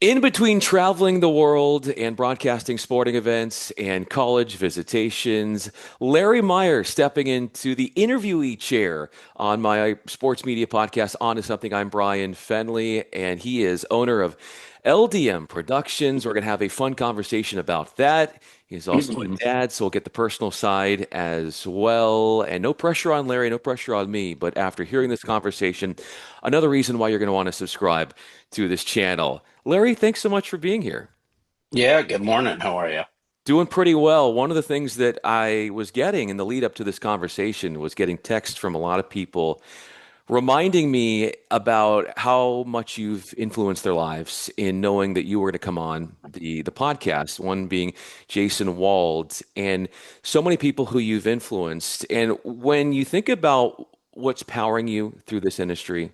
In between traveling the world and broadcasting sporting events and college visitations, Larry Meyer stepping into the interviewee chair on my sports media podcast, On to Something. I'm Bryan Fenley, and he is owner of LDM Productions. We're going to have a fun conversation about that. He's also a dad, so we'll get the personal side as well. And no pressure on Larry, no pressure on me. But after hearing this conversation, another reason why you're going to want to subscribe to this channel. Larry, thanks so much for being here. Yeah, good morning. How are you? Doing pretty well. One of the things that I was getting in the lead up to this conversation was getting text from a lot of people reminding me about how much you've influenced their lives in knowing that you were to come on the podcast, one being Jason Wald, and so many people who you've influenced. And when you think about what's powering you through this industry,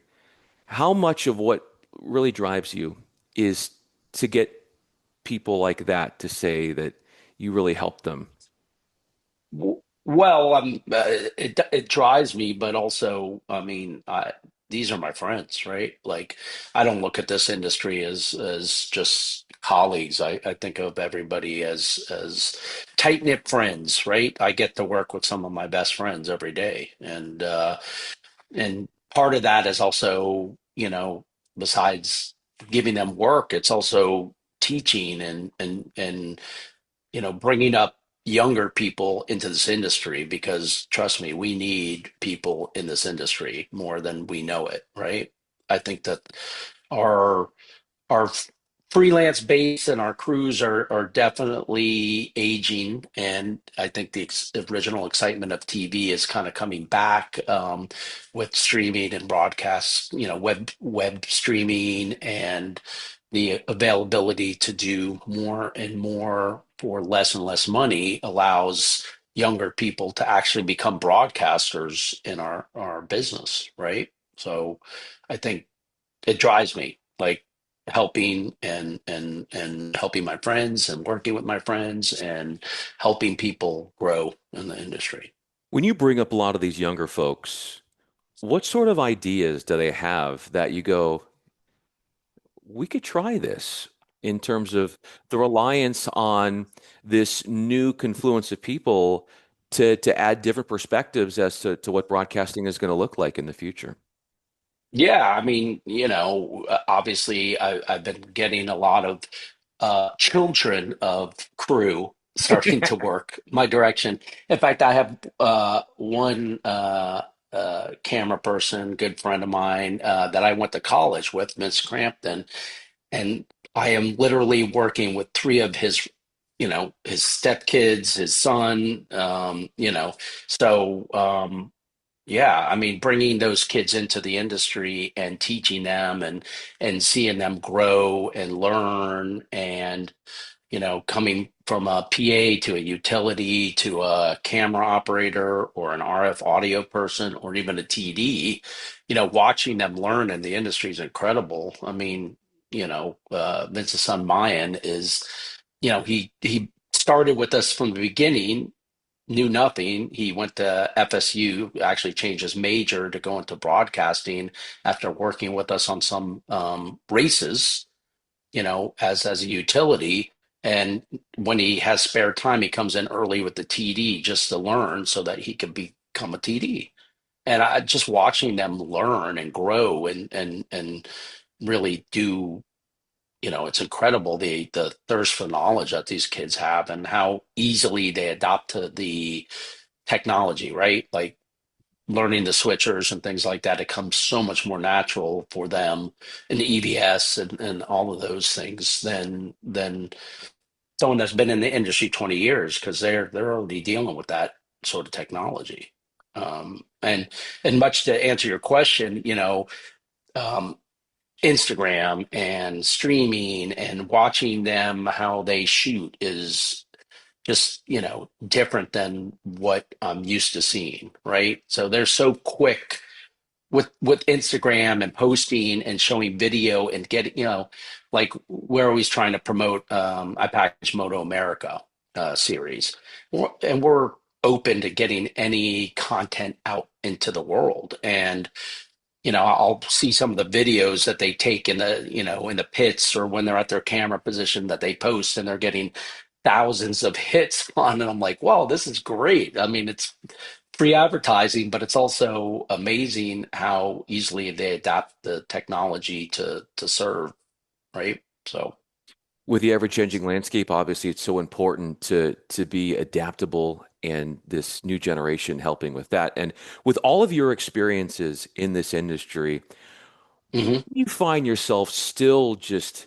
how much of what really drives you is to get people like that to say that you really helped them? Well, it drives me, but also, these are my friends, right? Like, I don't look at this industry as just colleagues. I think of everybody as tight-knit friends, right? I get to work with some of my best friends every day, and part of that is also, besides giving them work, it's also teaching and bringing up younger people into this industry because trust me, we need people in this industry more than we know it, right? I think that our our freelance base and our crews are definitely aging, and I think the original excitement of TV is kind of coming back with streaming and broadcasts, web streaming and the availability to do more and more for less and less money allows younger people to actually become broadcasters in our business, right? So I think it drives me like helping and helping my friends and working with my friends and helping people grow in the industry. When you bring up a lot of these younger folks, what sort of ideas do they have that you go, we could try this in terms of the reliance on this new confluence of people to add different perspectives as to what broadcasting is going to look like in the future? Yeah, I mean, obviously I've been getting a lot of children of crew starting to work my direction. In fact, I have one camera person, good friend of mine, that I went to college with, Miss Crampton, and I am literally working with three of his stepkids, his son, yeah, I mean, bringing those kids into the industry and teaching them and seeing them grow and learn and coming from a PA to a utility to a camera operator or an RF audio person or even a TD, watching them learn in the industry is incredible. I mean, Vince's son Mayan is, he started with us from the beginning, knew nothing. He went to FSU, actually changed his major to go into broadcasting after working with us on some races, as a utility. And when he has spare time, he comes in early with the TD just to learn so that he could become a TD. And I just watching them learn and grow and really do, it's incredible the thirst for knowledge that these kids have and how easily they adapt to the technology, right? Like learning the switchers and things like that. It comes so much more natural for them in the EVS and all of those things than someone that's been in the industry 20 years because they're already dealing with that sort of technology. And much to answer your question, um, Instagram and streaming and watching them how they shoot is just different than what I'm used to seeing, right? So they're so quick with Instagram and posting and showing video and getting, like we're always trying to promote I package Moto America series, and we're open to getting any content out into the world. And I'll see some of the videos that they take in the pits, or when they're at their camera position that they post, and they're getting thousands of hits on, and I'm like, wow, this is great. I mean, it's free advertising, but it's also amazing how easily they adapt the technology to serve, right? So, With the ever-changing landscape, obviously, it's so important to be adaptable, and this new generation helping with that. And with all of your experiences in this industry, mhm. you find yourself still just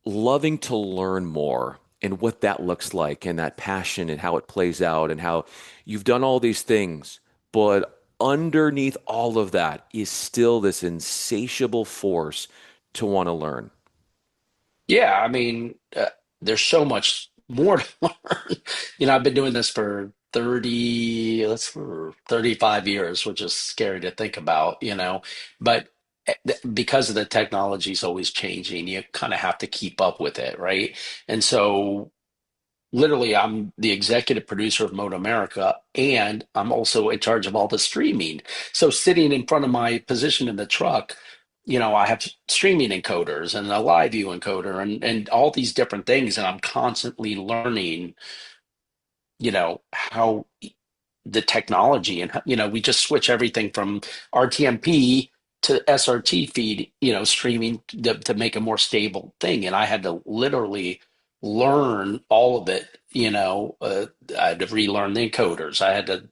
loving to learn more and what that looks like and that passion and how it plays out and how you've done all these things, but underneath all of that is still this insatiable force to want to learn. Yeah, I mean, there's so much more to learn. I've been doing this for 35 years, which is scary to think about. But because of the technology is always changing, you kind of have to keep up with it, right? And so literally, I'm the executive producer of Mode America, and I'm also in charge of all the streaming. So sitting in front of my position in the truck, I have streaming encoders and a live view encoder, and all these different things, and I'm constantly learning, how the technology, and we just switch everything from RTMP to SRT feed, streaming to make a more stable thing. And I had to literally learn all of it. I had to relearn the encoders. I had to,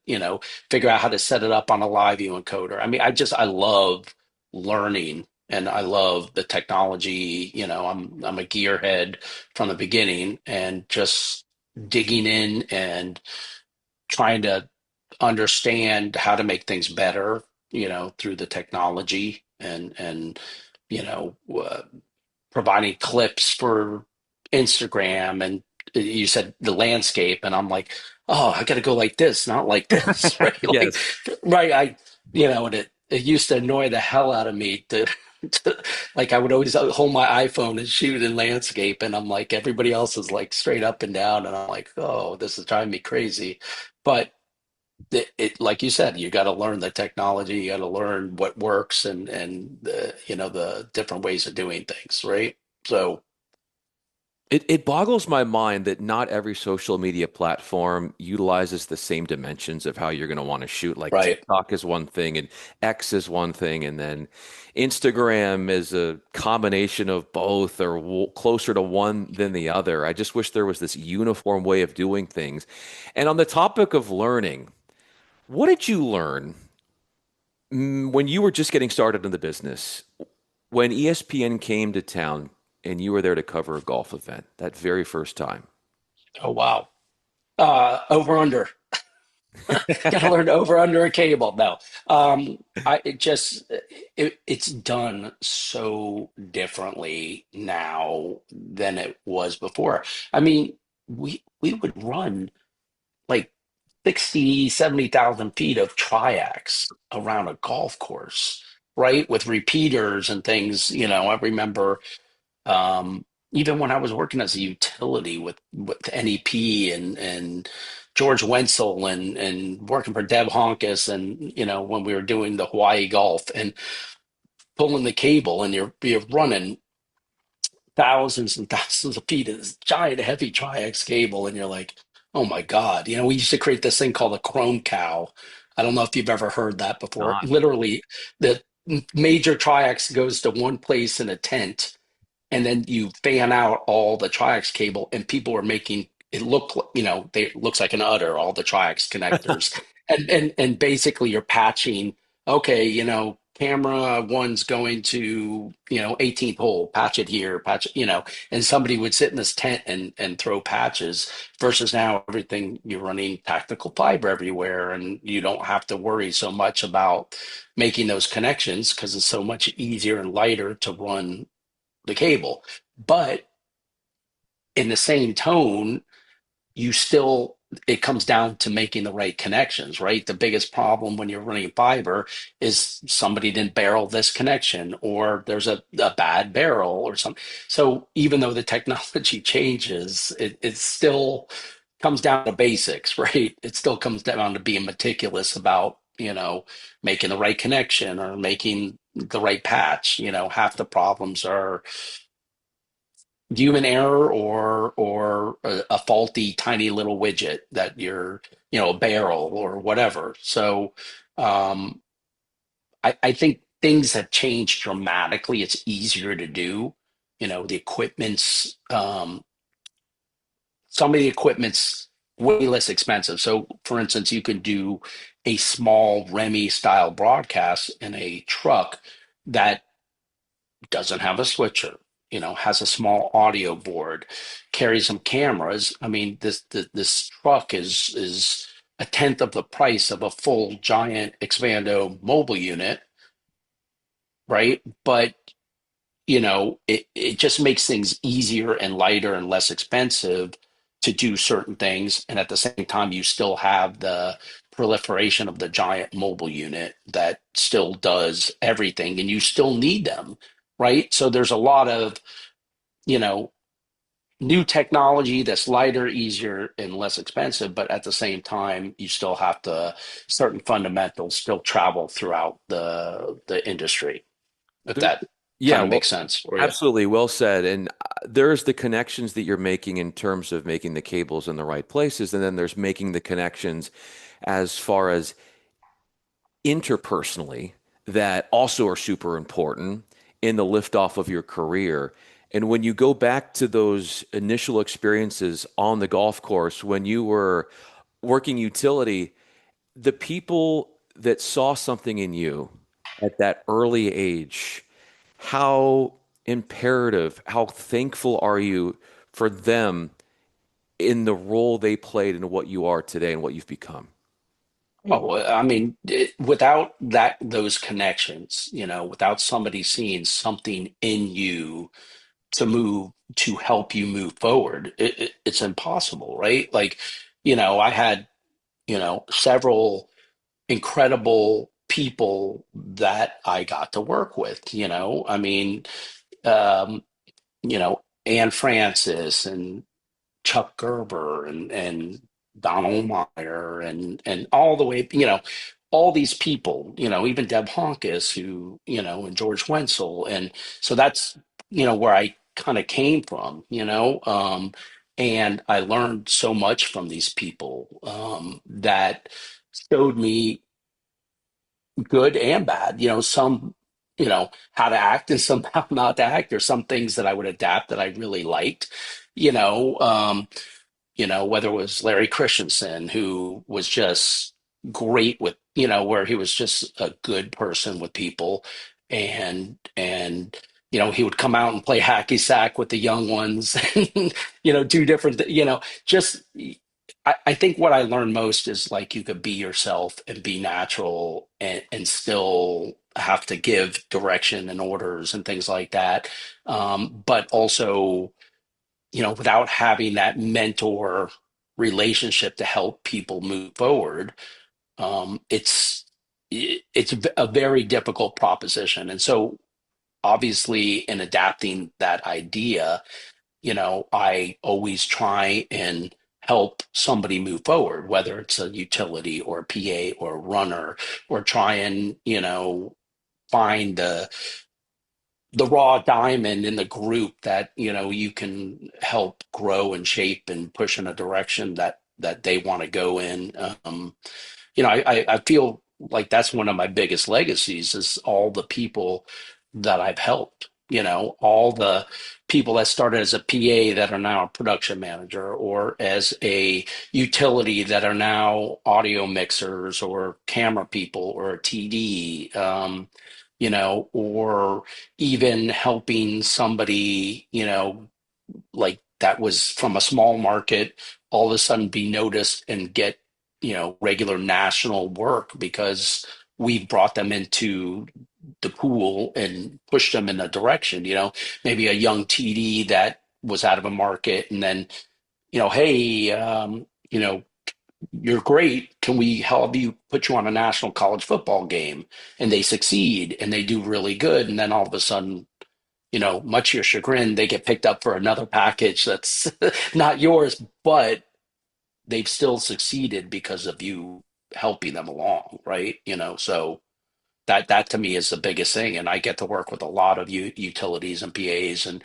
figure out how to set it up on a live view encoder. I mean, I love learning, and I love the technology. I'm a gearhead from the beginning, and just digging in and trying to understand how to make things better, through the technology, and you know, uh, providing clips for Instagram. And you said the landscape, and I'm like, oh, I got to go like this, not like this, right? Like, Yes. right? And it used to annoy the hell out of me like, I would always hold my iPhone and shoot in landscape, and I'm like, everybody else is like straight up and down, and I'm like, oh, this is driving me crazy. But like you said, you got to learn the technology, you got to learn what works, and the different ways of doing things, right? So, It boggles my mind that not every social media platform utilizes the same dimensions of how you're going to want to shoot. Like right. TikTok is one thing, and X is one thing, and then Instagram is a combination of both, or closer to one than the other. I just wish there was this uniform way of doing things. And on the topic of learning, what did you learn when you were just getting started in the business? When ESPN came to town and you were there to cover a golf event that very first time. Oh, wow. Over under. Got to learn over under a cable. No, it's done so differently now than it was before. I mean, we would run like 60, 70,000 feet of triacs around a golf course, right? With repeaters and things. I remember, even when I was working as a utility with NEP and George Wenzel, and working for Deb Honkus, and when we were doing the Hawaii Golf and pulling the cable, and you're running thousands and thousands of feet of this giant heavy triax cable, and you're like, oh my God. We used to create this thing called a chrome cow. I don't know if you've ever heard that before. Not. Literally, the major triax goes to one place in a tent, and then you fan out all the triax cable, and people are making it look like, it looks like an udder, all the triax connectors. And basically you're patching, okay, camera one's going to, 18th hole, patch it here, patch it, and somebody would sit in this tent and throw patches, versus now everything, you're running tactical fiber everywhere, and you don't have to worry so much about making those connections, because it's so much easier and lighter to run the cable. But in the same tone, you still, it comes down to making the right connections, right? The biggest problem when you're running fiber is somebody didn't barrel this connection, or there's a bad barrel or something. So even though the technology changes, it still comes down to basics, right? It still comes down to being meticulous about making the right connection or making the right patch. Half the problems are human error or a faulty tiny little widget that you're, a barrel or whatever. So um, I think things have changed dramatically. It's easier to do. The equipment's some of the equipment's way less expensive. So, for instance, you could do a small Remy style broadcast in a truck that doesn't have a switcher, has a small audio board, carries some cameras. I mean, this truck is a tenth of the price of a full giant Expando mobile unit, right? But it just makes things easier and lighter and less expensive to do certain things. And at the same time, you still have the proliferation of the giant mobile unit that still does everything and you still need them, right? So there's a lot of, you know, new technology that's lighter, easier, and less expensive. But at the same time, you still have to, certain fundamentals still travel throughout the industry, if There, that yeah, kind of makes well, sense for you. absolutely well said. And there's the connections that you're making in terms of making the cables in the right places, and then there's making the connections as far as interpersonally that also are super important in the liftoff of your career. And when you go back to those initial experiences on the golf course, when you were working utility, the people that saw something in you at that early age, how imperative, how thankful are you for them in the role they played in what you are today and what you've become? Oh, I mean, without those connections, without somebody seeing something in you to help you move forward, it's impossible, right? Like, I had, several incredible people that I got to work with, I mean, um, Anne Francis and Chuck Gerber and Donald Meyer and all the way, all these people, even Deb Honkus, who, and George Wenzel. And so that's, where I kind of came from, and I learned so much from these people that showed me good and bad, some, how to act and some how not to act. There's some things that I would adapt that I really liked, you know. Whether it was Larry Christensen, who was just great with, where he was just a good person with people, and he would come out and play hacky sack with the young ones, and do different, just. I think what I learned most is like you could be yourself and be natural and still have to give direction and orders and things like that. But also, without having that mentor relationship to help people move forward, it's a very difficult proposition. And so, obviously, in adapting that idea, I always try and help somebody move forward, whether it's a utility or a PA or a runner, or try and find the raw diamond in the group that you can help grow and shape and push in a direction that they want to go in. I feel like that's one of my biggest legacies is all the people that I've helped. All the people that started as a PA that are now a production manager, or as a utility that are now audio mixers or camera people or a TD. Or even helping somebody, like that was from a small market, all of a sudden be noticed and get, regular national work because we've brought them into the pool and pushed them in a direction, maybe a young TD that was out of a market and then, hey, you're great. Can we help you put you on a national college football game? And they succeed and they do really good. And then all of a sudden, much to your chagrin, they get picked up for another package that's not yours, but they've still succeeded because of you. helping them along, right? So that to me is the biggest thing. And I get to work with a lot of utilities and PAs and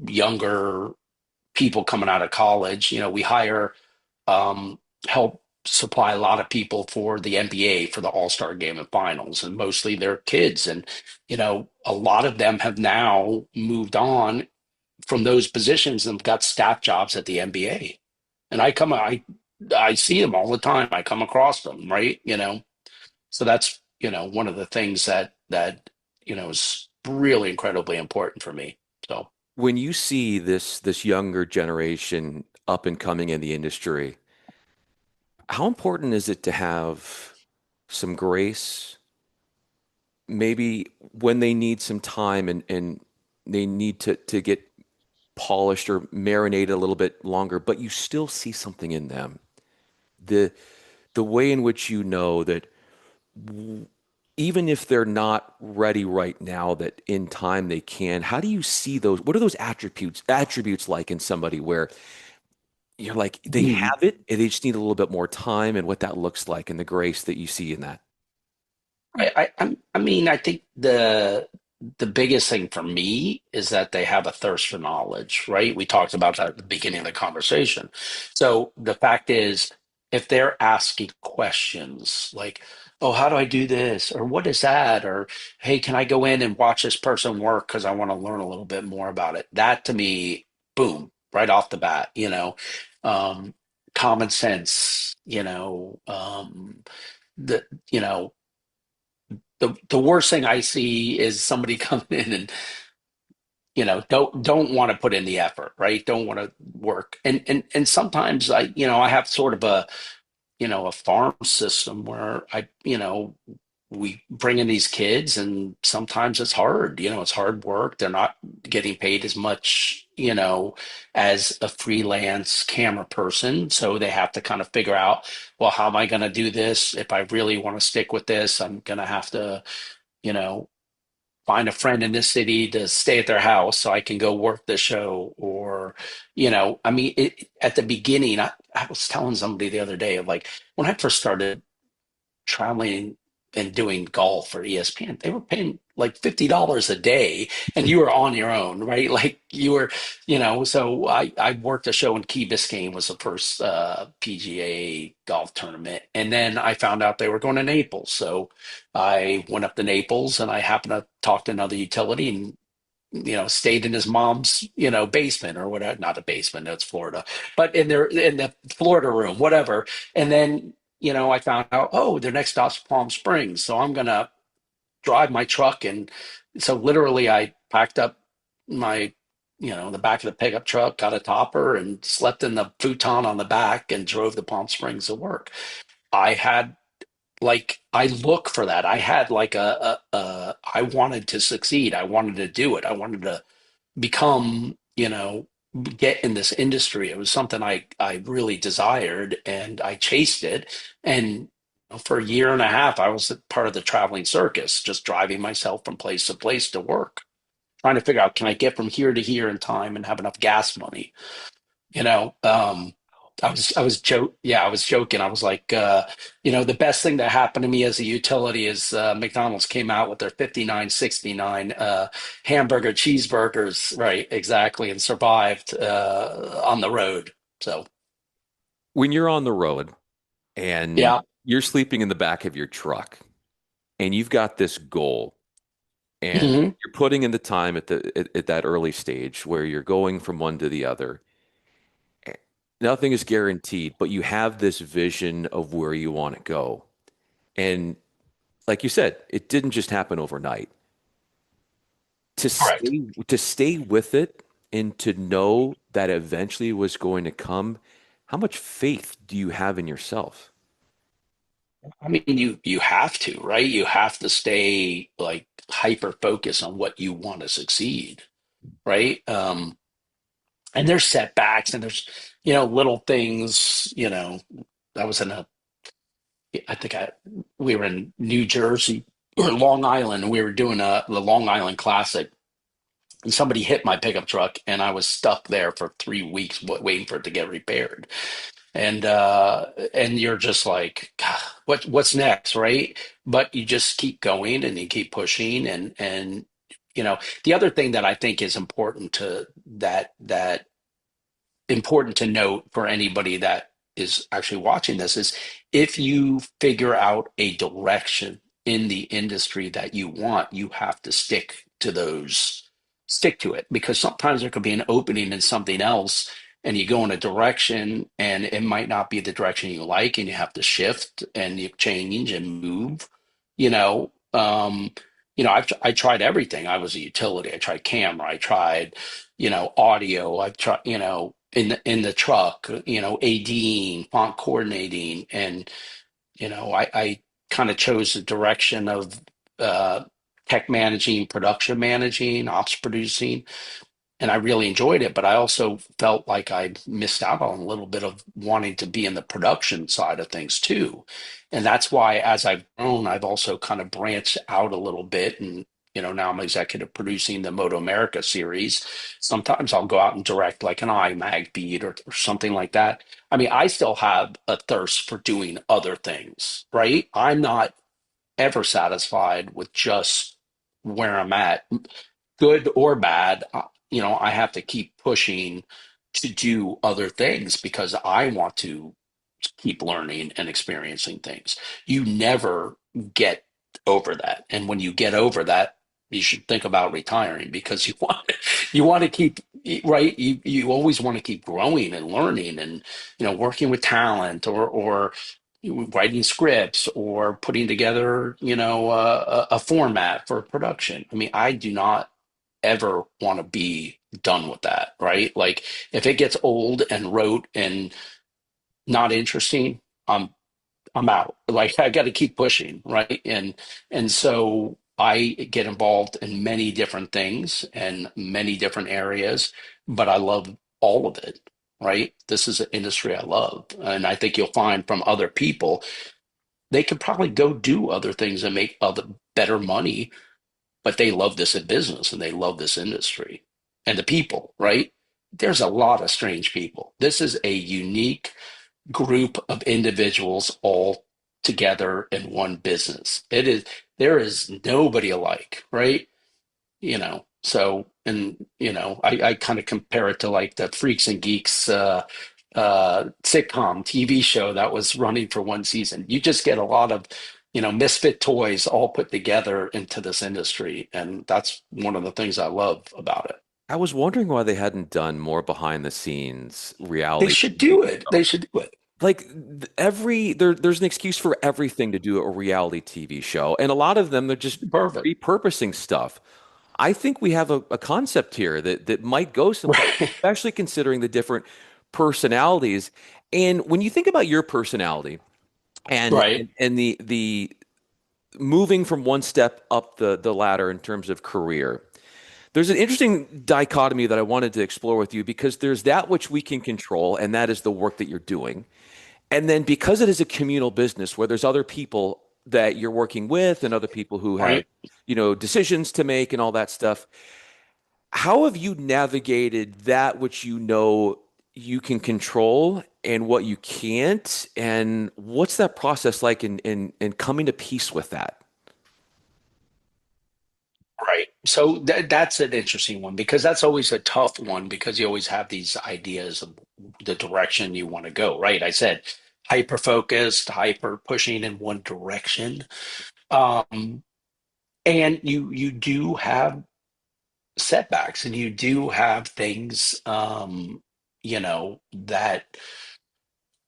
younger people coming out of college. We hire um, help supply a lot of people for the NBA for the All-Star game and finals, and mostly they're kids. And a lot of them have now moved on from those positions and got staff jobs at the NBA. And I see them all the time. I come across them, right? So that's one of the things that is really incredibly important for me. So When you see this younger generation up and coming in the industry, how important is it to have some grace, maybe when they need some time and they need to get polished or marinated a little bit longer, but you still see something in them. The the way in which you know that even if they're not ready right now, that in time they can. How do you see those? What are those attributes like in somebody where you're like they Mhm. have it and they just need a little bit more time, and what that looks like and the grace that you see in that? I mean, I think the biggest thing for me is that they have a thirst for knowledge, right? We talked about that at the beginning of the conversation. So the fact is, if they're asking questions like, "Oh, how do I do this?" or "What is that?" or "Hey, can I go in and watch this person work because I want to learn a little bit more about it?" That to me, boom, right off the bat, um, common sense, the you know the worst thing I see is somebody coming in and don't want to put in the effort, right? Don't want to work, and sometimes I have sort of a farm system where we bring in these kids, and sometimes it's hard. It's hard work. They're not getting paid as much, as a freelance camera person, so they have to kind of figure out, well, how am I going to do this? If I really want to stick with this, I'm going to have to you know find a friend in this city to stay at their house so I can go work the show. Or, I mean, at the beginning, I was telling somebody the other day of like when I first started traveling and doing golf for ESPN, they were paying like $50 a day and you were on your own, right? Like you were, so I worked a show in Key Biscayne was the first PGA golf tournament. And then I found out they were going to Naples. So I went up to Naples and I happened to talk to another utility and stayed in his mom's, basement or whatever, not a basement, that's Florida, but in the Florida room, whatever. And then, I found out, oh, their next stop's Palm Springs. So I'm gonna drive my truck. And so literally I packed up my, the back of the pickup truck, got a topper and slept in the futon on the back and drove to Palm Springs to work. I had I look for that. I had like I wanted to succeed. I wanted to do it. I wanted to become, get in this industry. It was something I really desired and I chased it. And for a year and a half, I was part of the traveling circus, just driving myself from place to place to work, trying to figure out, can I get from here to here in time and have enough gas money? You know, um, I was joking. I was like, the best thing that happened to me as a utility is McDonald's came out with their 59.69 hamburger cheeseburgers, right? Exactly, and survived on the road. So When you're on the road and yeah. you're sleeping in the back of your truck and you've got this goal and Hmm. you're putting in the time at that early stage where you're going from one to the other. Nothing is guaranteed, but you have this vision of where you want to go. And like you said, it didn't just happen overnight. Correct. To stay with it and to know that eventually was going to come, how much faith do you have in yourself? I mean, you have to, right? You have to stay like hyper focused on what you want to succeed, right? And there's setbacks and there's little things. I was in a I think we were in New Jersey or Long Island, and we were doing the Long Island Classic, and somebody hit my pickup truck, and I was stuck there for 3 weeks waiting for it to get repaired. and you're just like, God, what's next, right? But you just keep going and you keep pushing, and the other thing that I think is important to that important to note for anybody that is actually watching this is if you figure out a direction in the industry that you want, you have to stick to it, because sometimes there could be an opening in something else and you go in a direction and it might not be the direction you like, and you have to shift and you change and move, you know. I tried everything. I was a utility. I tried camera. I tried audio. I try, in the truck, ADing, font coordinating, and I kind of chose the direction of uh, tech managing, production managing, ops producing, and I really enjoyed it. But I also felt like I missed out on a little bit of wanting to be in the production side of things too. And that's why, as I've grown, I've also kind of branched out a little bit. And, now I'm executive producing the Moto America series. Sometimes I'll go out and direct like an iMag beat or something like that. I mean, I still have a thirst for doing other things, right? I'm not ever satisfied with just where I'm at, good or bad. I have to keep pushing to do other things because I want to keep learning and experiencing things. You never get over that. And when you get over that, you should think about retiring, because you want to keep right. You always want to keep growing and learning, and working with talent, or writing scripts, or putting together a format for production. I mean, I do not ever want to be done with that, right? Like, if it gets old and rote and not interesting, I'm I'm out. Like, I got to keep pushing, right? And so I get involved in many different things and many different areas, but I love all of it, right? This is an industry I love, and I think you'll find from other people they could probably go do other things and make other better money, but they love this business and they love this industry and the people, right? There's a lot of strange people. This is a unique group of individuals all together in one business. There is nobody alike, right? So, and I kind of compare it to like the Freaks and Geeks sitcom TV show that was running for one season. You just get a lot of misfit toys all put together into this industry, and that's one of the things I love about it. I was wondering why they hadn't done more behind the scenes They reality should TV. do it. They should do it. Like there's an excuse for everything to do a reality TV show, and a lot of them they're just Perfect. repurposing stuff. I think we have a concept here that might go someplace, Right. especially considering the different personalities. And when you think about your personality and Right. and the moving from one step up the ladder in terms of career, there's an interesting dichotomy that I wanted to explore with you because there's that which we can control, and that is the work that you're doing. And then because it is a communal business where there's other people that you're working with and other people who have, Right. decisions to make and all that stuff, how have you navigated that which you can control and what you can't? And what's that process like in coming to peace with that? Right. So that's an interesting one, because that's always a tough one, because you always have these ideas of the direction you want to go. Right. I said hyper focused, hyper pushing in one direction. Um, and you do have setbacks, and you do have things that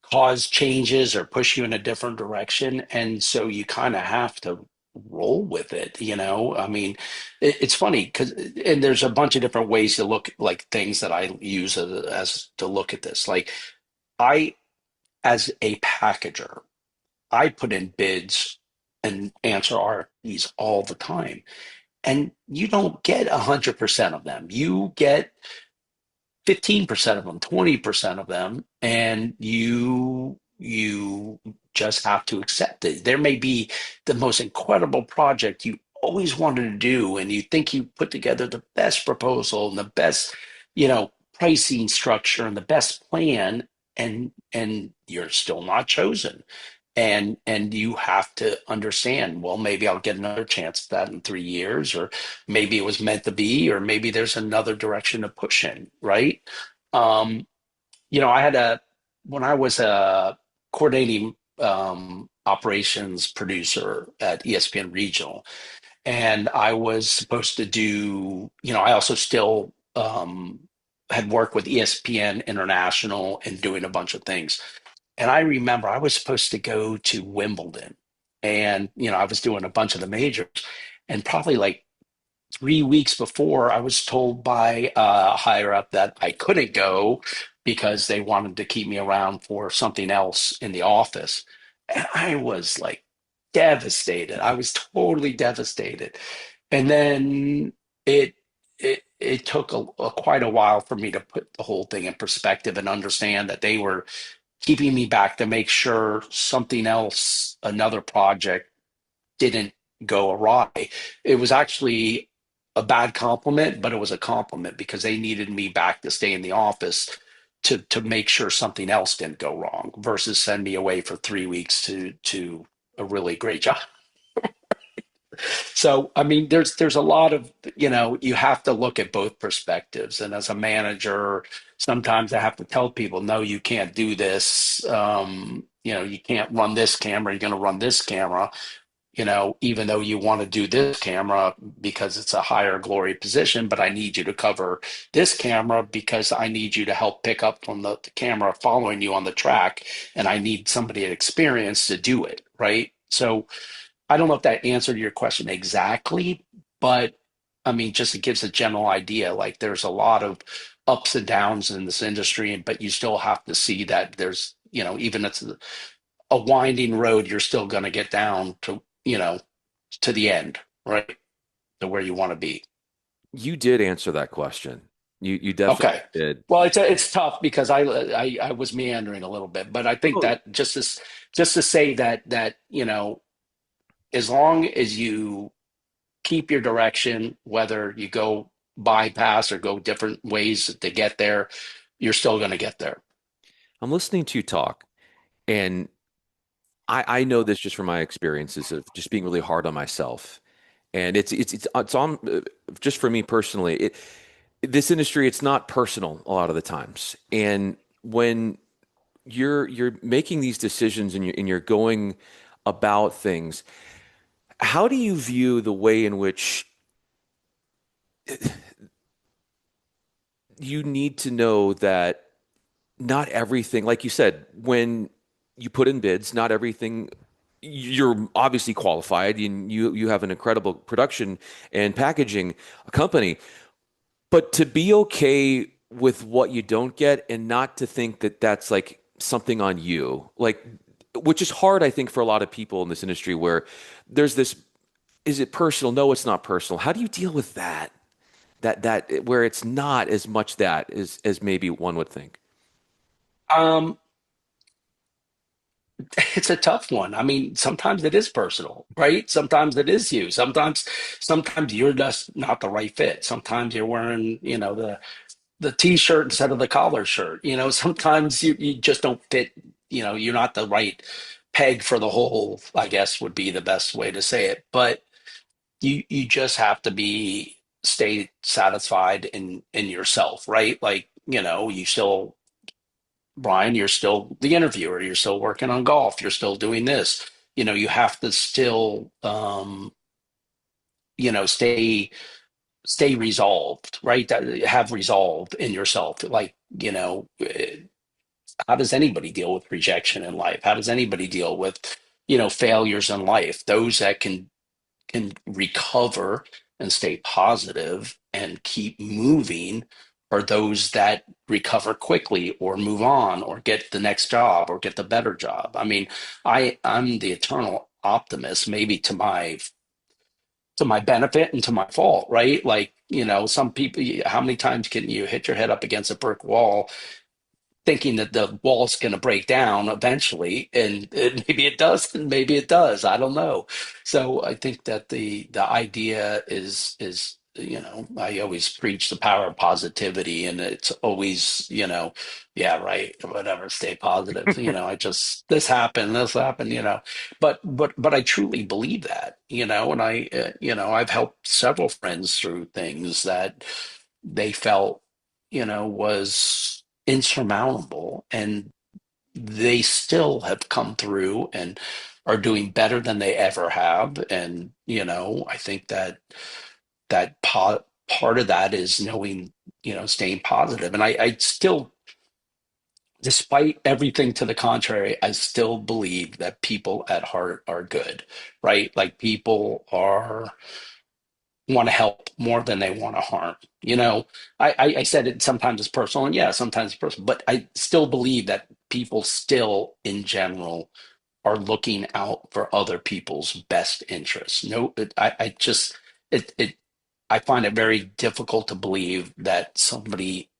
cause changes or push you in a different direction. And so you kind of have to roll with it. I mean, it's funny because, and there's a bunch of different ways to look, like things that I use as to look at this. Like, I, as a packager, I put in bids and answer RFPs all the time. And you don't get 100% of them. You get 15% of them, 20% of them, and you just have to accept it. There may be the most incredible project you always wanted to do, and you think you put together the best proposal and the best, pricing structure and the best plan, and you're still not chosen. And you have to understand, well, maybe I'll get another chance at that in 3 years, or maybe it was meant to be, or maybe there's another direction to push in, right? Um, I had when I was coordinating operations producer at ESPN Regional, and I was supposed to do, I also still had worked with ESPN International and doing a bunch of things. And I remember I was supposed to go to Wimbledon, and I was doing a bunch of the majors, and probably like 3 weeks before, I was told by higher up that I couldn't go because they wanted to keep me around for something else in the office. And I was like devastated. I was totally devastated. And then it it took quite a while for me to put the whole thing in perspective and understand that they were keeping me back to make sure something else, another project, didn't go awry. It was actually a bad compliment, but it was a compliment because they needed me back to stay in the office to make sure something else didn't go wrong versus send me away for 3 weeks to a really great job. So, I mean, there's a lot of, you have to look at both perspectives. And as a manager, sometimes I have to tell people, no, you can't do this. You can't run this camera. You're going to run this camera, even though you want to do this camera because it's a higher glory position, but I need you to cover this camera because I need you to help pick up from the camera following you on the track. And I need somebody experienced to do it. Right. So, I don't know if that answered your question exactly, but I mean, just it gives a general idea. Like there's a lot of ups and downs in this industry, but you still have to see that there's, even it's a winding road, you're still going to get down to the end, right? To where you want to be. You did answer that question. You definitely Okay. did. Well, it's tough because I was meandering a little bit, but I think Oh, that just to say that as long as you keep your direction, whether you go bypass or go different ways to get there, you're still going to get there. I'm listening to you talk, and I know this just from my experiences of just being really hard on myself. And it's on just for me personally. This industry, it's not personal a lot of the times. And when you're making these decisions and you're going about things, how do you view the way in which you need to know that not everything, like you said, when you put in bids, not everything, you're obviously qualified and you have an incredible production and packaging company, but to be okay with what you don't get and not to think that that's like something on you, like, which is hard, I think, for a lot of people in this industry where there's this, is it personal? No, it's not personal. How do you deal with that? That where it's not as much that as maybe one would think. Um, it's a tough one. I mean, sometimes it is personal, right? Sometimes it is you. Sometimes you're just not the right fit. Sometimes you're wearing, the t-shirt instead of the collar shirt. Sometimes you just don't fit, you're not the right peg for the hole, I guess would be the best way to say it. But you just have to stay satisfied in yourself, right? Like, you still, Brian, you're still the interviewer, you're still working on golf, you're still doing this. You have to still stay resolved, right? Have resolve in yourself. Like, how does anybody deal with rejection in life? How does anybody deal with, failures in life? Those that can recover and stay positive and keep moving are those that recover quickly or move on or get the next job or get the better job. I mean, I'm the eternal optimist, maybe to my benefit and to my fault, right? Like, some people, how many times can you hit your head up against a brick wall thinking that the wall's going to break down eventually, and maybe it does, and maybe it does. I don't know. So I think that the idea is I always preach the power of positivity, and it's always, yeah, right, whatever, stay positive. This happened, but I truly believe that, and I've helped several friends through things that they felt, was insurmountable, and they still have come through and are doing better than they ever have. And, I think that part of that is knowing, staying positive. And I still, despite everything to the contrary, I still believe that people at heart are good, right? Like people are want to help more than they want to harm. I said it sometimes it's personal, and yeah, sometimes it's personal, but I still believe that people still, in general, are looking out for other people's best interests. No, I just it I find it very difficult to believe that somebody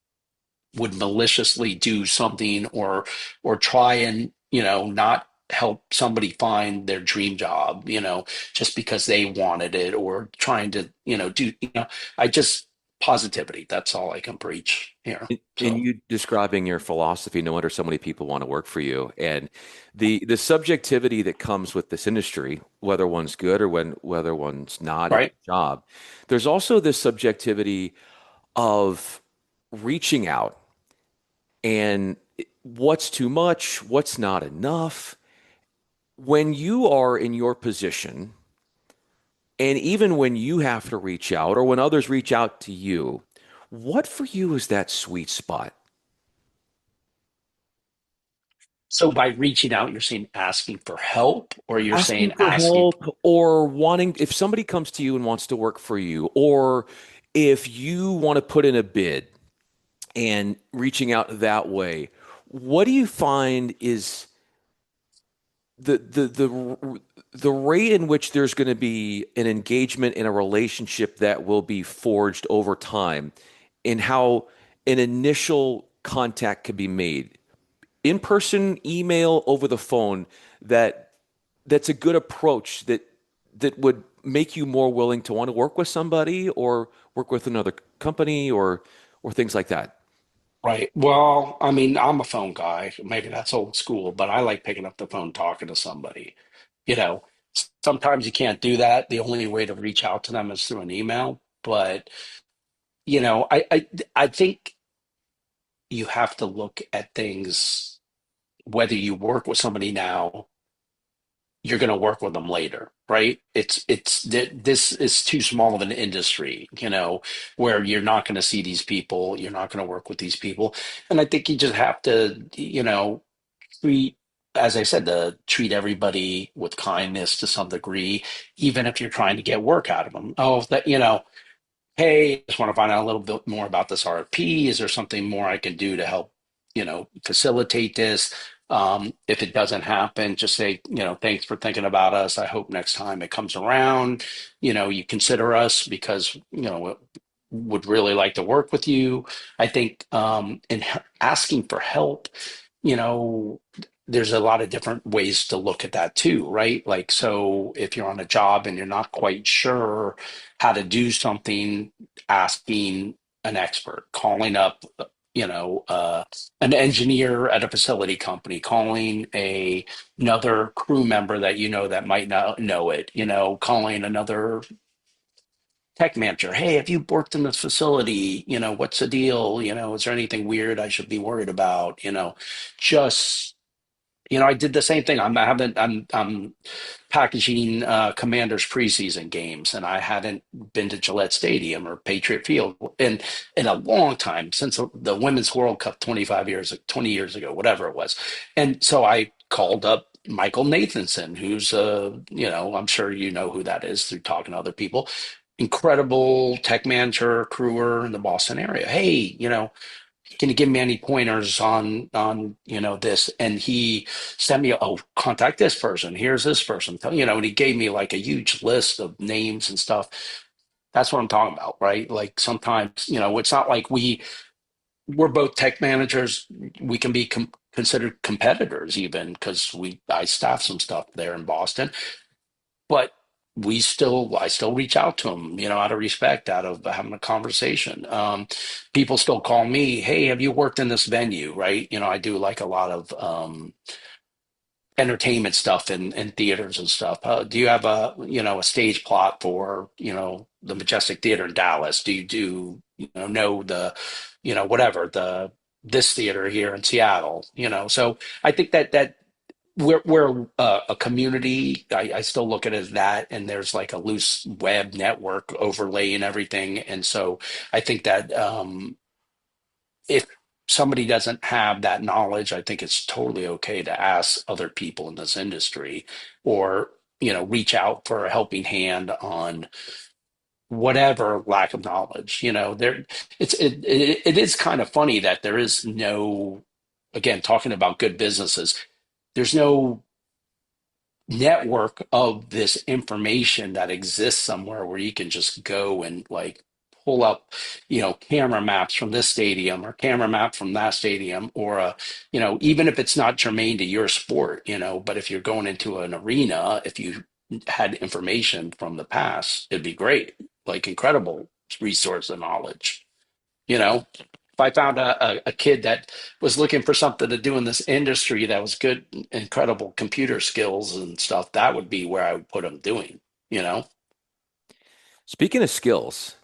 would maliciously do something or try and not help somebody find their dream job, just because they wanted it, or trying to do I just positivity, that's all I can preach here. In So you describing your philosophy, no wonder so many people want to work for you. And the subjectivity that comes with this industry, whether one's good or whether one's not at the right. job, there's also this subjectivity of reaching out and what's too much, what's not enough. When you are in your position, and even when you have to reach out or when others reach out to you, what for you is that sweet spot? So by reaching out, you're saying asking for help, or you're Asking saying for asking. help or wanting, if somebody comes to you and wants to work for you, or if you want to put in a bid and reaching out that way, what do you find is the rate in which there's going to be an engagement in a relationship that will be forged over time, and how an initial contact can be made in person, email, over the phone, that's a good approach that would make you more willing to want to work with somebody or work with another company or things like that. Right. Well, I mean, I'm a phone guy. Maybe that's old school, but I like picking up the phone, talking to somebody. You know, Sometimes you can't do that. The only way to reach out to them is through an email. But, I think you have to look at things, whether you work with somebody now, you're going to work with them later, right? This is too small of an industry, where you're not going to see these people, you're not going to work with these people. And I think you just have to, treat, as I said, to treat everybody with kindness to some degree, even if you're trying to get work out of them. Oh, that, hey, just want to find out a little bit more about this RFP. Is there something more I can do to help, facilitate this? If it doesn't happen, just say, thanks for thinking about us. I hope next time it comes around, you consider us, because, would really like to work with you. I think, in asking for help, you know, there's a lot of different ways to look at that too, right? Like, so if you're on a job and you're not quite sure how to do something, asking an expert, calling up, an engineer at a facility company, calling another crew member that that might not know it, calling another tech manager. Hey, have you worked in this facility? What's the deal? Is there anything weird I should be worried about? Just I did the same thing. I'm packaging Commanders preseason games, and I hadn't been to Gillette Stadium or Patriot Field in a long time, since the Women's World Cup 20 years ago, whatever it was. And so I called up Michael Nathanson, who's I'm sure you know who that is through talking to other people. Incredible tech manager, crewer in the Boston area. Hey, can you give me any pointers on this? And he sent me, oh, contact this person, here's this person, and he gave me like a huge list of names and stuff. That's what I'm talking about, right? Like sometimes, it's not like we're both tech managers. We can be considered competitors, even, because I staff some stuff there in Boston. But I still reach out to them, out of respect, out of having a conversation. People still call me, hey, have you worked in this venue? Right. I do like a lot of, entertainment stuff in theaters and stuff. Do you have a stage plot for, the Majestic Theater in Dallas? Do you know whatever this theater here in Seattle, so I think that we're a community. I still look at it as that, and there's like a loose web network overlay and everything. And so I think that if somebody doesn't have that knowledge, I think it's totally okay to ask other people in this industry, or reach out for a helping hand on whatever lack of knowledge. It is kind of funny that there is no, again, talking about good businesses, there's no network of this information that exists somewhere where you can just go and like pull up, camera maps from this stadium or camera map from that stadium, or even if it's not germane to your sport, but if you're going into an arena, if you had information from the past, it'd be great, like incredible resource of knowledge. If I found a kid that was looking for something to do in this industry that was good, incredible computer skills and stuff, that would be where I would put him doing, you know? Speaking of skills,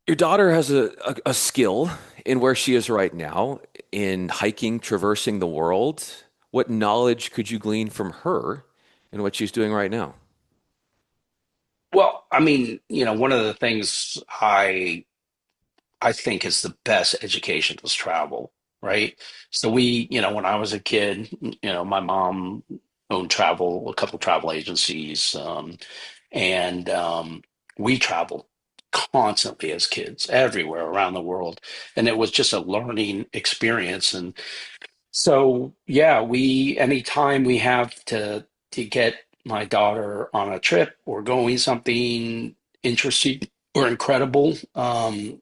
your daughter has a skill in where she is right now in hiking, traversing the world. What knowledge could you glean from her and what she's doing right now? Well, I mean, one of the things I think is the best education is travel, right? So when I was a kid, my mom owned a couple travel agencies, and we traveled constantly as kids, everywhere around the world, and it was just a learning experience. And so yeah, we anytime we have to get my daughter on a trip or going something interesting or incredible, and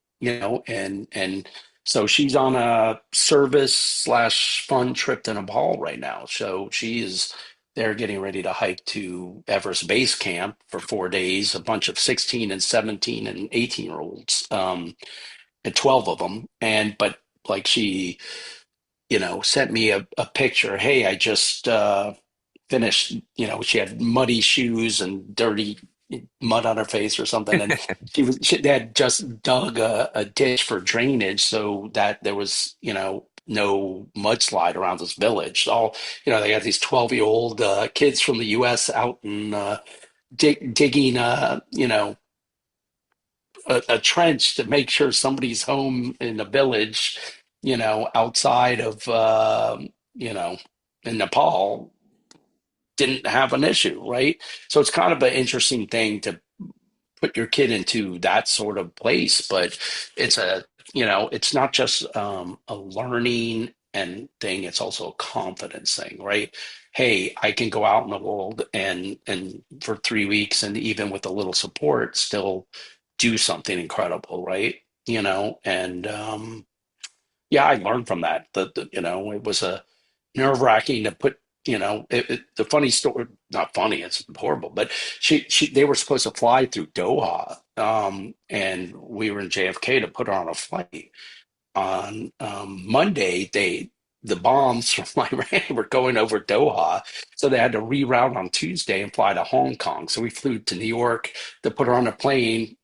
so she's on a service slash fun trip to Nepal right now. So she is they're getting ready to hike to Everest Base Camp for 4 days, a bunch of 16 and 17 and 18-year olds, and 12 of them. And but like she sent me a picture. Hey, I just finished. She had muddy shoes and dirty mud on her face or something, and they had just dug a ditch for drainage so that there was no mudslide around this village. All they got these 12-year-old kids from the U.S. out and digging a trench to make sure somebody's home in the village, outside of, in Nepal, didn't have an issue, right? So it's kind of an interesting thing to put your kid into that sort of place, but it's it's not just a learning and thing, it's also a confidence thing, right? Hey, I can go out in the world and for 3 weeks, and even with a little support, still do something incredible, right? And yeah, I learned from that. It was a nerve-wracking to put, the funny story, not funny, it's horrible, but they were supposed to fly through Doha, and we were in JFK to put her on a flight. On Monday, the bombs from Iran were going over Doha, so they had to reroute on Tuesday and fly to Hong Kong. So we flew to New York to put her on a plane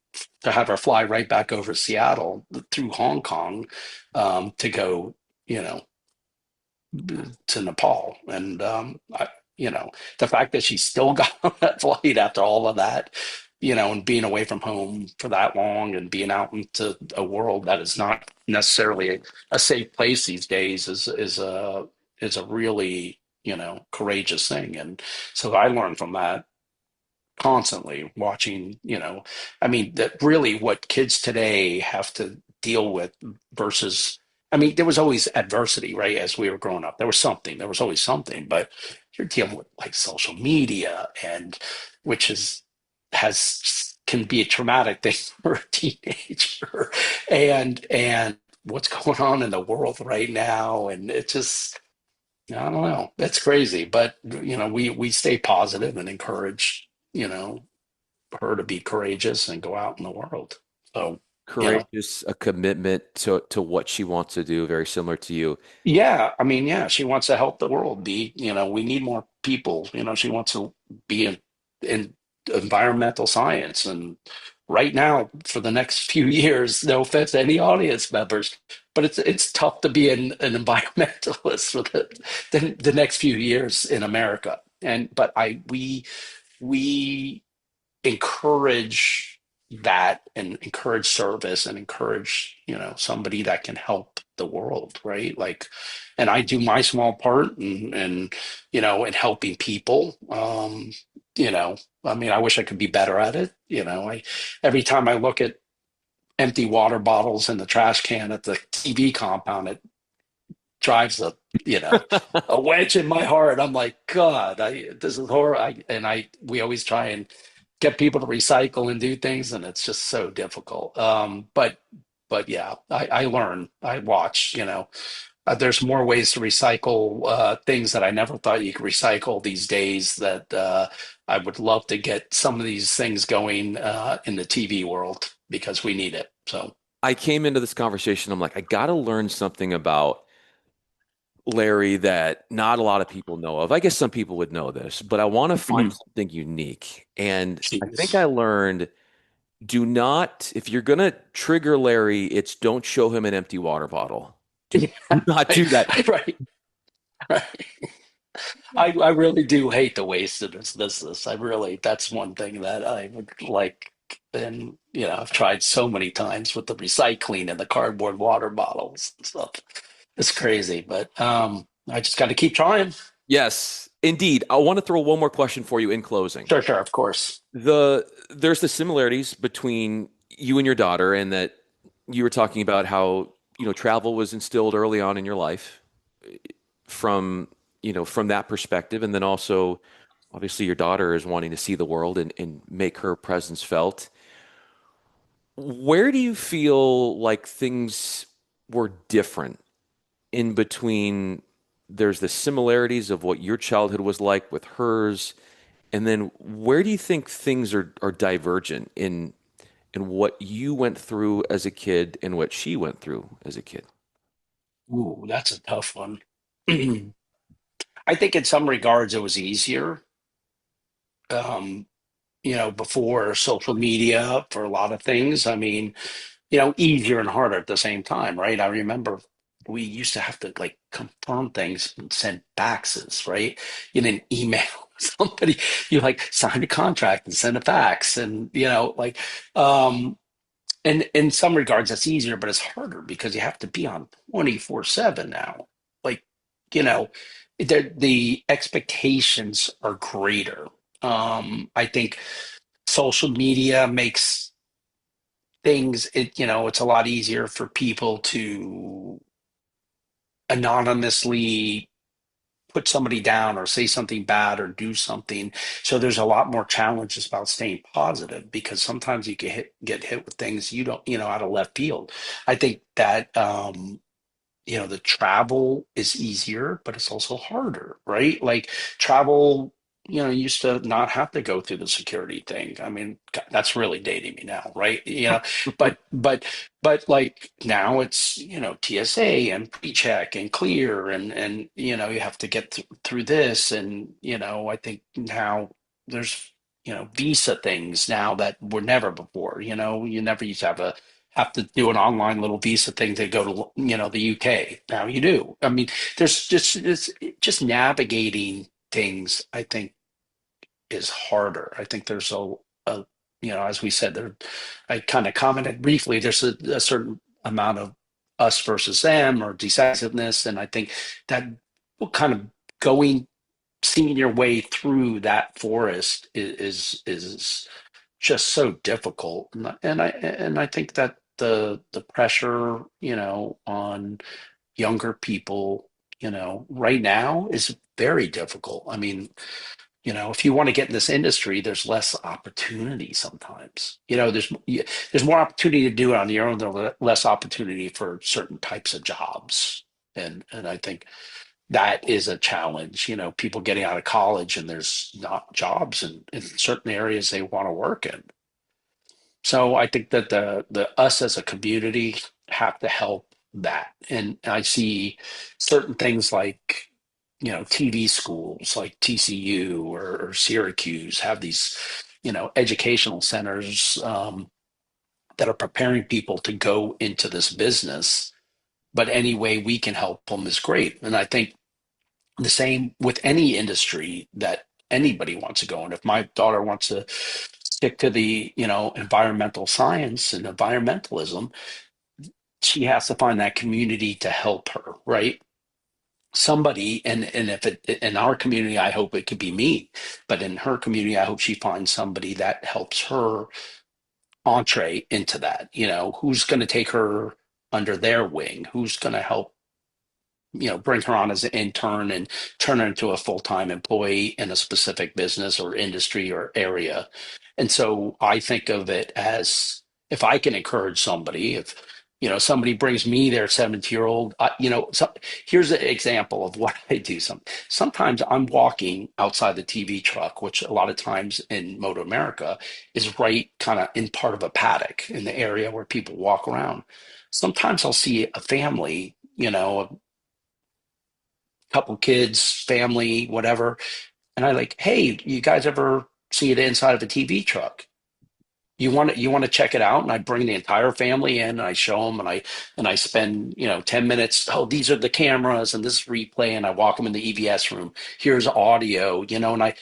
to have her fly right back over Seattle through Hong Kong, to go, you know, to Nepal. And the fact that she still got on that flight after all of that, and being away from home for that long and being out into a world that is not necessarily a safe place these days is a really courageous thing. And so I learned from that constantly, watching, I mean, that really what kids today have to deal with versus, I mean, there was always adversity, right? As we were growing up, there was always something, but you're dealing with like social media, and which can be a traumatic thing for a teenager, and what's going on in the world right now. And it just, I don't know. That's crazy, but we stay positive and encourage her to be courageous and go out in the world. So, Courageous, a commitment to what she wants to do, very similar to you. yeah, I mean, yeah, she wants to help the world be, we need more people. She wants to be in environmental science. And right now, for the next few years, no offense to any audience members, but it's tough to be an environmentalist for the next few years in America. And but I we encourage that and encourage service and encourage somebody that can help the world, right? Like, and I do my small part, and in helping people. you know I mean, I wish I could be better at it. I Every time I look at empty water bottles in the trash can at the TV compound, it drives a wedge in my heart. I'm like, God, this is horrible. We always try and get people to recycle and do things, and it's just so difficult. But yeah, I learn, I watch. There's more ways to recycle things that I never thought you could recycle these days. That I would love to get some of these things going in the TV world because we need it. So. I came into this conversation, I'm like, I got to learn something about Larry that not a lot of people know of. I guess some people would know this, but I want to find something unique. And I think I Jeez. learned, do not, if you're going to trigger Larry, it's don't show him an empty water bottle. Do Yeah, not do that. right, right. I really do hate the waste of this business. That's one thing that I would like. And, I've tried so many times with the recycling and the cardboard water bottles and stuff. It's crazy, but I just got to keep trying. Yes, indeed. I want to throw one more question for you in closing. Sure, sure, of course. There's the similarities between you and your daughter, and that you were talking about how, travel was instilled early on in your life from, from that perspective. And then also, obviously, your daughter is wanting to see the world and make her presence felt. Where do you feel like things were different in between? There's the similarities of what your childhood was like with hers, and then where do you think things are divergent in what you went through as a kid and what she went through as a kid? Ooh, that's a tough one. I think in some regards it was easier, um, before social media for a lot of things. I mean, easier and harder at the same time, right? I remember we used to have to like confirm things and send faxes, right? In an email, somebody, you like sign a contract and send a fax, and and in some regards that's easier, but it's harder because you have to be on 24/7 now. Like, you know, the expectations are greater. I think social media makes it's a lot easier for people to anonymously put somebody down or say something bad or do something. So there's a lot more challenges about staying positive because sometimes you get hit with things you don't, out of left field. I think that the travel is easier, but it's also harder, right? Like travel, used to not have to go through the security thing. I mean, God, that's really dating me now, right? But like now it's, TSA and pre-check and clear and you have to get through this. And, I think now there's, visa things now that were never before. You never used to have to do an online little visa thing to go to the UK. Now you do. I mean, there's just navigating things. I think is harder. I think there's as we said there, I kind of commented briefly. There's a certain amount of us versus them or decisiveness, and I think that kind of going seeing your way through that forest is just so difficult. And I think that the pressure, on younger people, right now is very difficult. I mean, if you want to get in this industry, there's less opportunity sometimes. There's more opportunity to do it on your own, less opportunity for certain types of jobs. And I think that is a challenge. People getting out of college and there's not jobs in certain areas they want to work in. So I think that the us as a community have to help that. And I see certain things like, TV schools like TCU or Syracuse have these, educational centers that are preparing people to go into this business. But any way we can help them is great. And I think the same with any industry that anybody wants to go in. If my daughter wants to stick to the, environmental science and environmentalism, she has to find that community to help her, right? Somebody, and if it in our community, I hope it could be me, but in her community, I hope she finds somebody that helps her entree into that. Who's going to take her under their wing, who's going to help, bring her on as an intern and turn her into a full-time employee in a specific business or industry or area. And so I think of it as, if I can encourage somebody, if somebody brings me their 70-year-old, here's an example of what I do. Sometimes I'm walking outside the TV truck, which a lot of times in Moto America is right kind of in part of a paddock in the area where people walk around. Sometimes I'll see a family, couple kids, family, whatever. And I like, hey, you guys ever see the inside of a TV truck? You want to check it out? And I bring the entire family in and I show them and I spend, 10 minutes. Oh, these are the cameras and this is replay. And I walk them in the EVS room. Here's audio, and I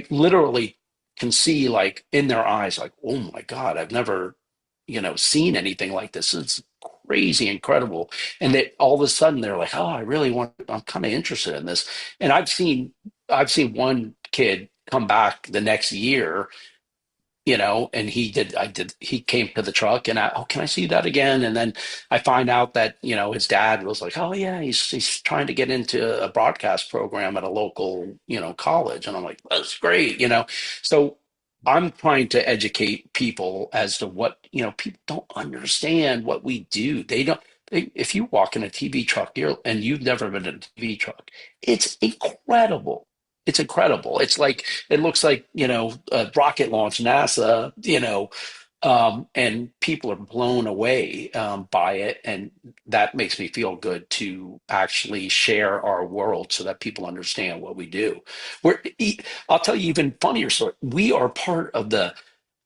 literally can see like in their eyes, like, oh my God, I've never, seen anything like this. It's crazy, incredible. And they all of a sudden they're like, oh, I'm kind of interested in this. And I've seen one kid come back the next year, and he came to the truck and oh, can I see that again? And then I find out that, his dad was like, oh yeah, he's trying to get into a broadcast program at a local, college. And I'm like, that's great, So I'm trying to educate people as to what, people don't understand what we do. If you walk in a TV truck and you've never been in a TV truck, it's incredible. It's incredible. It looks like, a rocket launch, NASA, and people are blown away by it. And that makes me feel good to actually share our world so that people understand what we do. I'll tell you even funnier story. We are part of the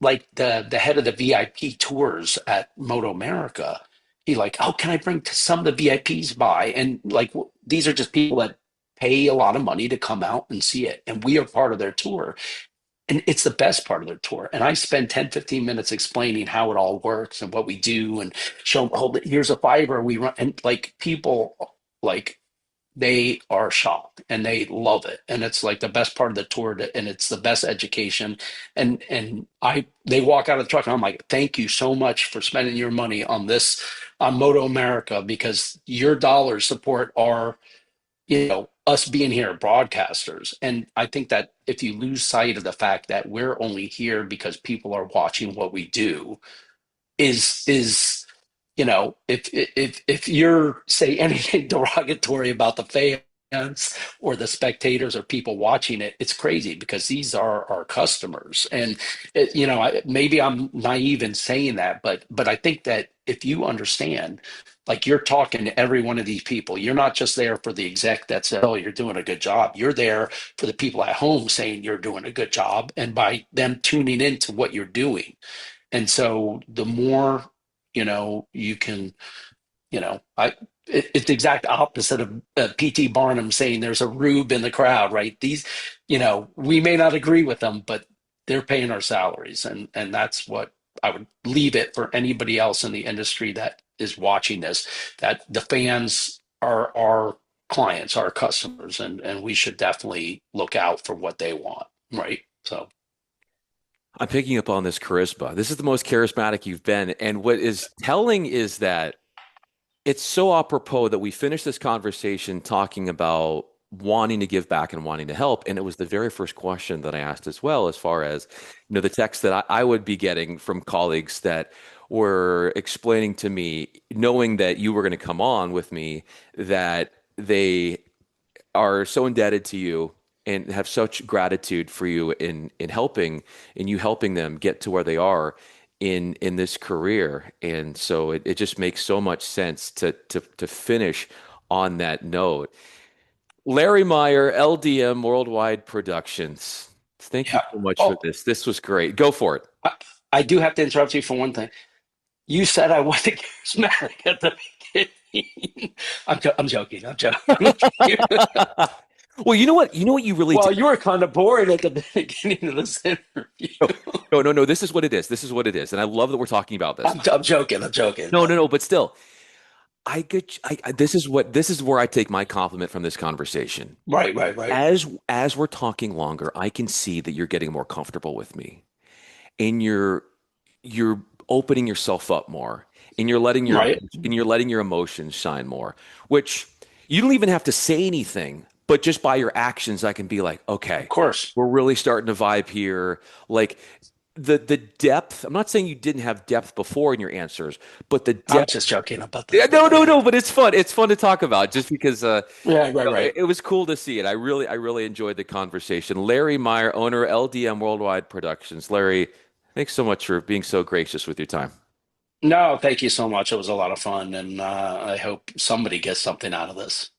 head of the VIP tours at Moto America. He like, oh, can I bring some of the VIPs by? And like, these are just people that pay a lot of money to come out and see it. And we are part of their tour. And it's the best part of their tour. And I spend 10, 15 minutes explaining how it all works and what we do and show them, oh, here's a fiber we run. And like people, like they are shocked and they love it. And it's like the best part of the tour and it's the best education. And they walk out of the truck and I'm like, thank you so much for spending your money on this, on Moto America, because your dollars support our, us being here broadcasters. And I think that if you lose sight of the fact that we're only here because people are watching what we do, is if you're say anything derogatory about the fans or the spectators or people watching it, it's crazy because these are our customers. And maybe I'm naive in saying that, but I think that if you understand, like you're talking to every one of these people, you're not just there for the exec that says, oh, you're doing a good job. You're there for the people at home saying you're doing a good job, and by them tuning into what you're doing. And so the more, you can, it's the exact opposite of PT Barnum saying there's a rube in the crowd, right? These, we may not agree with them, but they're paying our salaries. And that's what I would leave it for anybody else in the industry that is watching this, that the fans are our clients, our customers, and we should definitely look out for what they want, right? So. I'm picking up on this charisma. This is the most charismatic you've been. And what is telling is that it's so apropos that we finished this conversation talking about wanting to give back and wanting to help. And it was the very first question that I asked as well, as far as, the text that I would be getting from colleagues that were explaining to me, knowing that you were going to come on with me, that they are so indebted to you and have such gratitude for you in you helping them get to where they are in this career. And so it just makes so much sense to finish on that note. Larry Meyer, LDM Worldwide Productions. Thank you Yeah. so much for Oh, this. This was great. Go for it. I, I do have to interrupt you for one thing. You said I wasn't charismatic at the beginning. I'm joking. I'm joking. Well, you know what? You know what you really Well, did. you were kind of boring at the beginning of this interview. No, no. This is what it is. This is what it is. And I love that we're talking about this. I'm joking. I'm joking. No, no, no. But still, I get. This is where I take my compliment from this conversation. Right, right, right, As we're talking longer, I can see that you're getting more comfortable with me, and you're opening yourself up more, and right. you're letting your emotions shine more, which you don't even have to say anything, but just by your actions, I can be like, Of okay, course. we're really starting to vibe here. Like the depth. I'm not saying you didn't have depth before in your answers, but the I'm depth. just joking about Yeah, the no, no, yeah. no, but it's fun. It's fun to talk about just because Yeah, right, it right. was cool to see it. I really enjoyed the conversation. Larry Meyer, owner LDM Worldwide Productions. Larry, thanks so much for being so gracious with your time. No, thank you so much. It was a lot of fun, and I hope somebody gets something out of this.